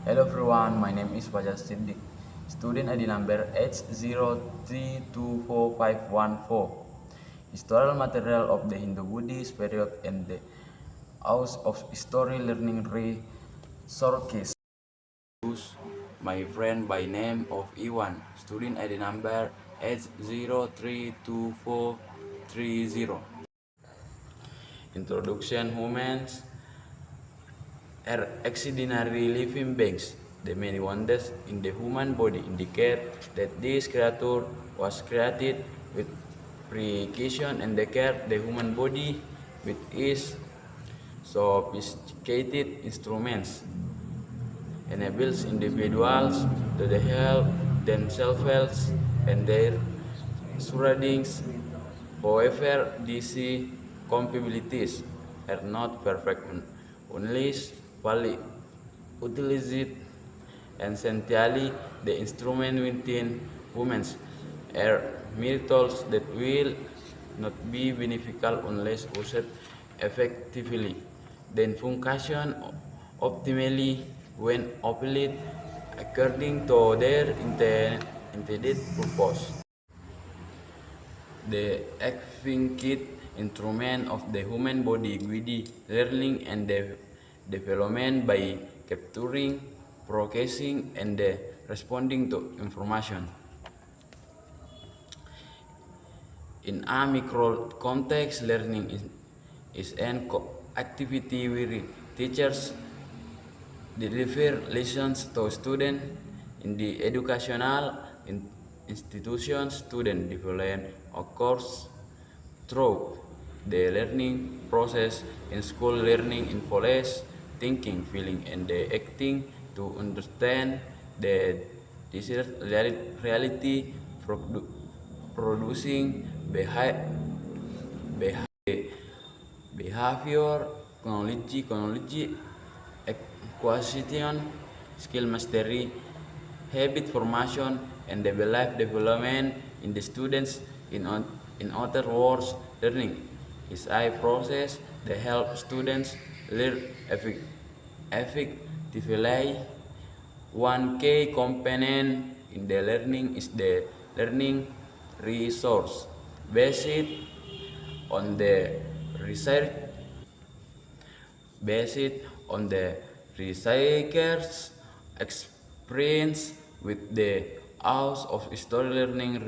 Hello everyone, my name is Fajar Siddiq. Student ID number H03245514. Historical material of the Hindu-Buddhist period and the House of History Learning Resources. My friend by name of Iwan. Student ID number H032430. Introduction Humans are extraordinary living beings. The many wonders in the human body indicate that this creature was created with precision and the care the human body with its sophisticated instruments enables individuals to help themselves and their surroundings. However, these capabilities are not perfect unless fully utilized, and essentially the instrument within humans are mere tools that will not be beneficial unless used effectively. Then function optimally when applied according to their intended purpose. The efficient instrument of the human body guide learning and development by capturing, processing, and responding to information. In a micro context, learning is an activity where teachers deliver lessons to students in the educational institution. Student develop occurs through the learning process. In school, learning involves thinking, feeling, and acting to understand the desired reality, producing behavior, chronology, acquisition, skill mastery, habit formation, and the life development in the students. In other words, learning is a process that helps students learn effectively. One key component in the learning is the learning resource based on the research based on the researchers' experience with the House of History Learning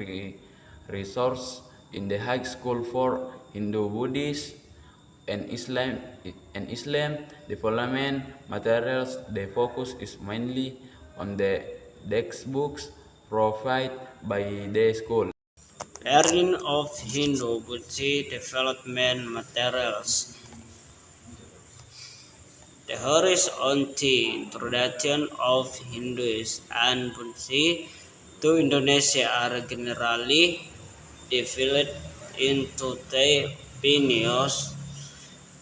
resource in the high school for Hindu Buddhist and Islam development materials. The focus is mainly on the textbooks provided by the school. Learning of Hindu Buddhist development materials. The on the introduction of Hindus and Buddhism to Indonesia are generally divided into the opinions.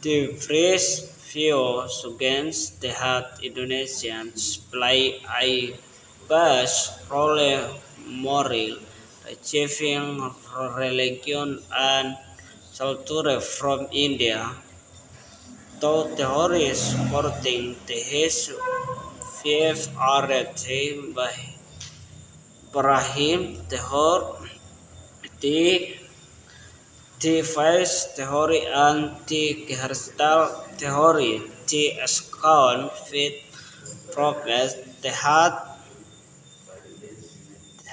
The first view suggests that Indonesians play a vast role moral, achieving religion and culture from India. Though theories supporting his faith are written by Ibrahim Tehor, the device theory and the Gestalt theory, the account with progress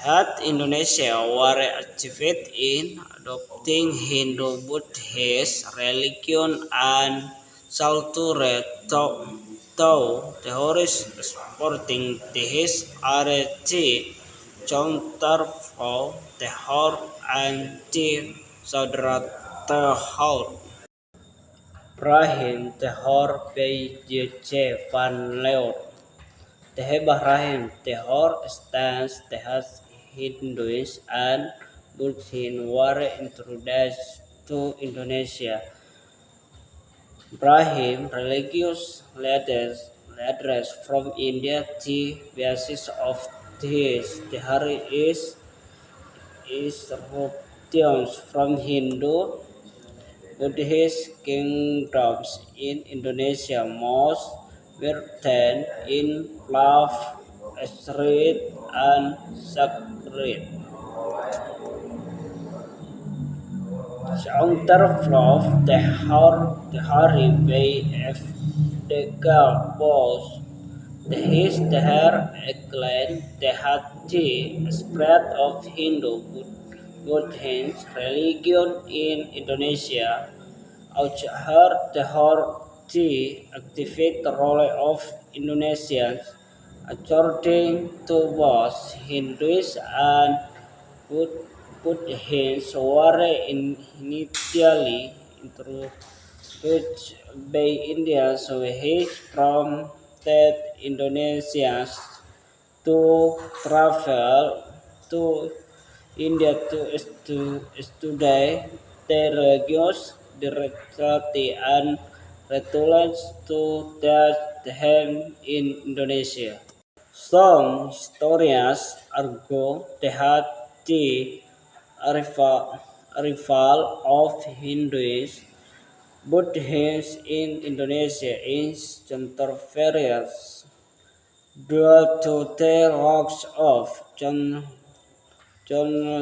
that Indonesia were achieved in adopting Hindu Buddhist religion and culture, though theories supporting this are the counterflow Tehor and the Saudara Tehor. Ibrahim Tehor P.J. van Leeuwen. The Ibrahim Tehor stands that Hindus and Buddhism were introduced to Indonesia. Ibrahim religious leaders from India. The basis of this theory is eruptions from Hindu Buddhist kingdoms in Indonesia. Most written in love, street, and sacred. Counterflow, the Hari Bay of the Gabos, the his their Eklan, the Hati, spread of Hindu Buddhist religion in Indonesia, Auchar the Horti activate the role of Indonesians according to both Hindus and Bud- Buddhists were initially introduced by Indians which prompted Indonesians to travel to India to study their religious directly and return to teach them in Indonesia. Some historians argue that the arrival of Hindus Buddhists in Indonesia is controversial due to the rocks of John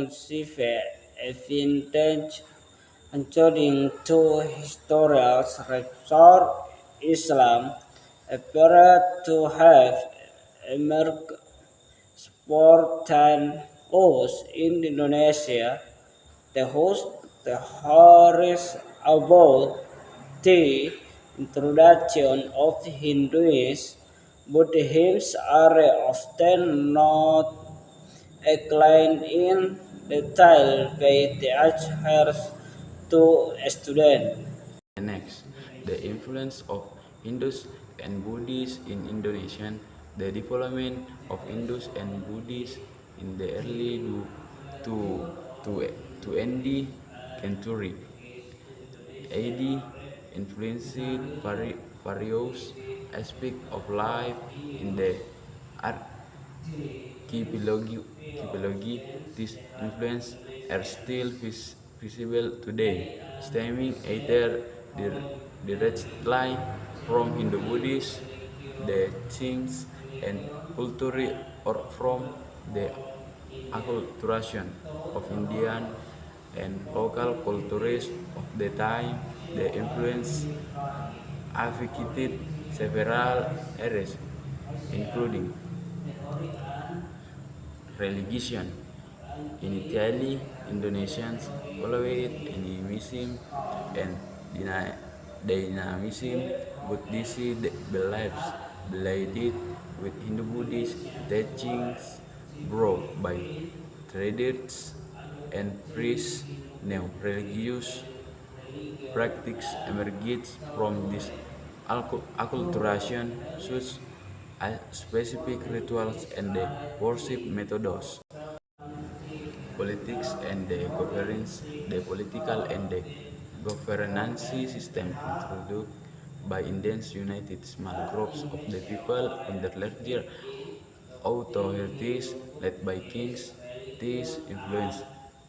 Sife evidence according to historians record Islam appeared to have emerged spontaneous in Indonesia. The host the Horace about the introduction of Hinduism, Buddhism are often not explained in detail by the teachers to students. Next, the influence of Hindus and Buddhists in Indonesia. The development of Hindus and Buddhists in the early to to to ND century AD influenced various aspects of life in the archipelago. These influences are still visible today, stemming either directly from Hindu-Buddhist, the Qings, and culture, or from the acculturation of Indian and local cultures of the time. The influence affected several areas, including religion. In Italy, Indonesians followed animism and dynamism, Buddhist beliefs blended with Hindu-Buddhist teachings brought by traders and priests. New religious practices emerged from this acculturation, such as specific rituals and the worship methods. Politics and the governance, the political and the governance system introduced by Indians united small groups of the people under larger authorities led by kings. This influence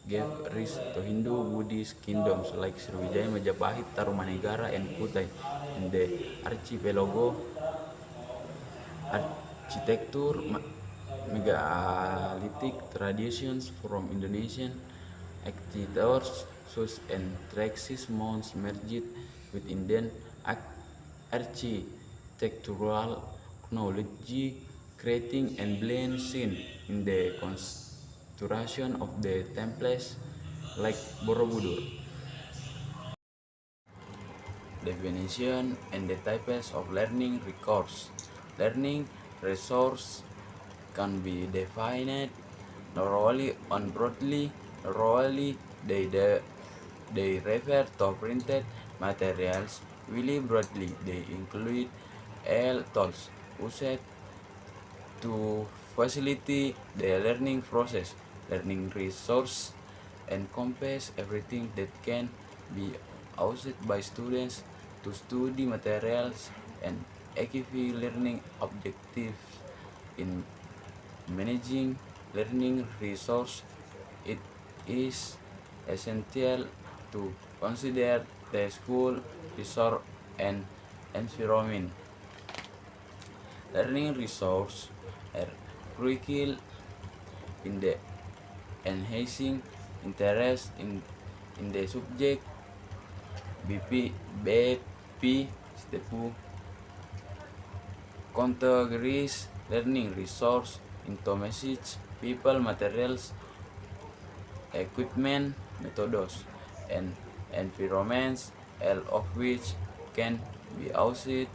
gave rise to Hindu Buddhist kingdoms like Sriwijaya, Majapahit, Tarumanegara, and Kutai in the archipelago. Architecture megalithic traditions from Indonesian architects such and Traxis mounds merged with Indian architectural knowledge, creating and blend seen in the construction of the temples like Borobudur. Definition and the types of learning recourse. Learning resource can be defined narrowly and broadly. Narrowly, they refer to printed materials. Really broadly, they include all tools used to facilitate the learning process. Learning resource encompass everything that can be used by students to study materials and achieve learning objectives. In managing learning resource, it is essential to consider the school resource and environment. Learning resources are crucial in the enhancing interest in the subject. BP step categories learning resource into message, people, materials, equipment, methods, and environments, all of which can be used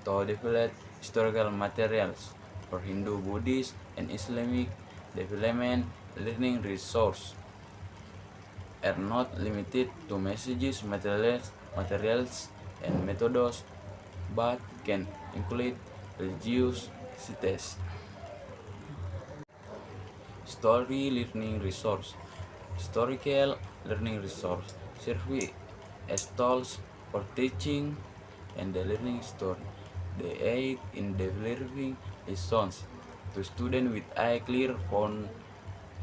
to develop historical materials for Hindu, Buddhist, and Islamic development. Learning resource are not limited to messages, materials and methods, but can include religious cities. Story learning resource. Historical learning resource serve as tools for teaching and the learning story. They aid in developing lessons to students with a clear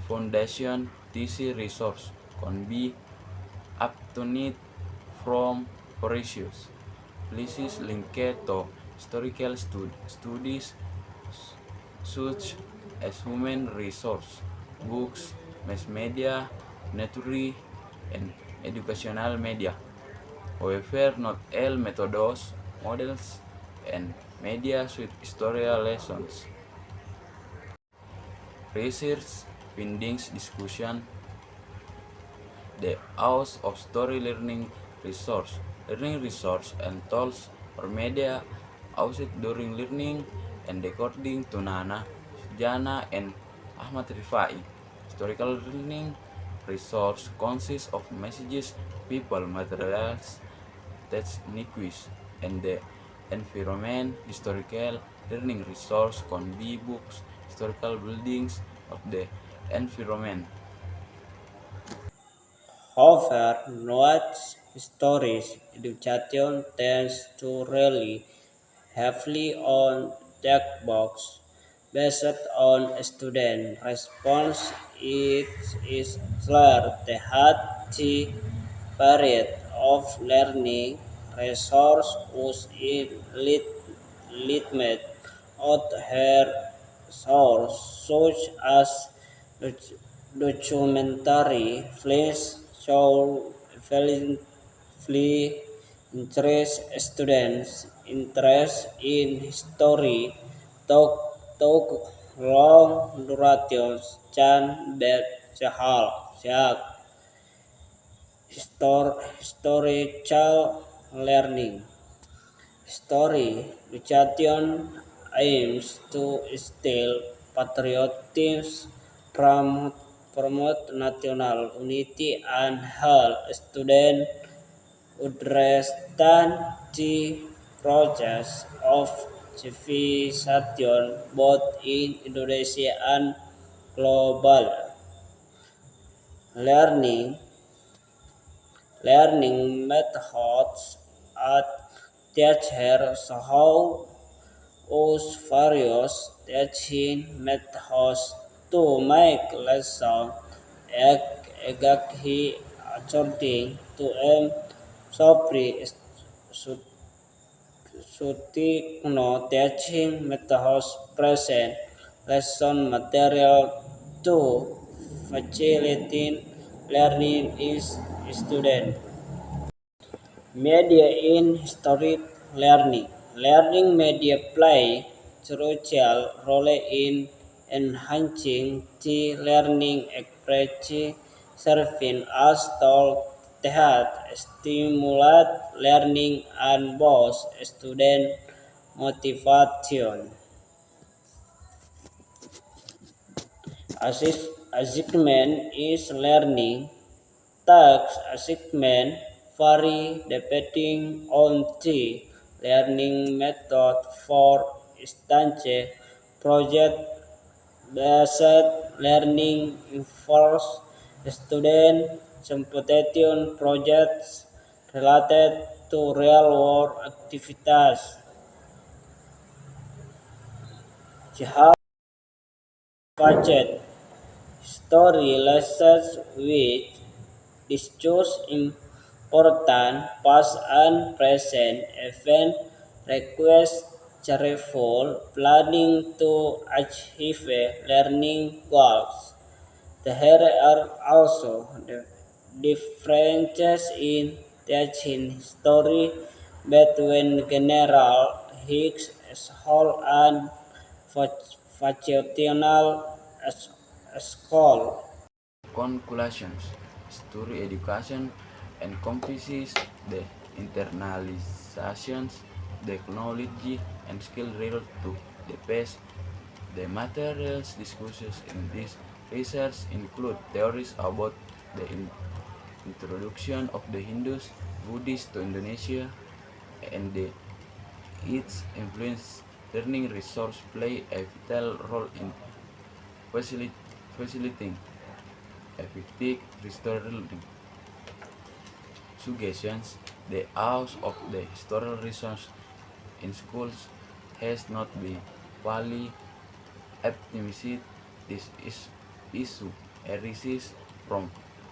foundation. This resource can be obtained from various places linked to historical studies such as human resource, books, mass media, literary, and educational media. However, not all methods, models, and media suit historical lessons. Research findings discussion the use of story learning resource and tools or media used during learning and according to Nana, Jana, and Ahmad Rifai. Historical learning resource consists of messages, people, materials, techniques, and the environment. Historical learning resource can be books, historical buildings of the environment. However, Noah's stories education tends to rely heavily on checkbox based on student response. It is clear that the variety of learning resource was in limit of her source, such as documentary films, show evaluatively interest students interest in history, talk, talk long durations, Chan Berjahal, historical learning. Story Luchation aims to instill patriotism, promote national unity, and help students understand the process of civilization both in Indonesia and global. Learning Learning methods at teacher how use various teaching methods to make lesson exactly according to Sopri Sutikno teaching methods present lesson material to facilitate learning is student. Media in historic learning. Learning media play crucial role in enhancing the learning experience, serving as tool that stimulate learning and boost student motivation. Assignment is learning. Task assignment vary depending on the learning method. For instance, project-based learning involves student completing projects related to real-world activities. Jihad budget story lessons which discuss important past and present event request cheerful, planning to achieve learning goals. There are also the differences in teaching history between General Hicks Hall and Vocational School. Conclusions: story education encompasses the internalizations, the technology and skill related to the past. The materials discussed in this research include theories about the introduction of the Hindus, Buddhists to Indonesia, and its influence. Learning resource play a vital role in facilitating effective restoring. Suggestions: the use of the historical resource in schools has not been fully optimized. This issue arises from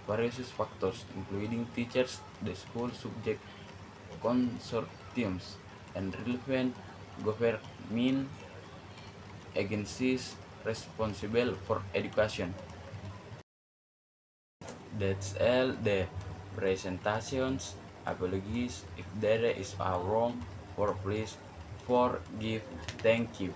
various factors, including teachers, the school subject consortiums, and relevant government agencies responsible for education. That's all the presentations. Apologies if there is a wrong, for please forgive. Thank you.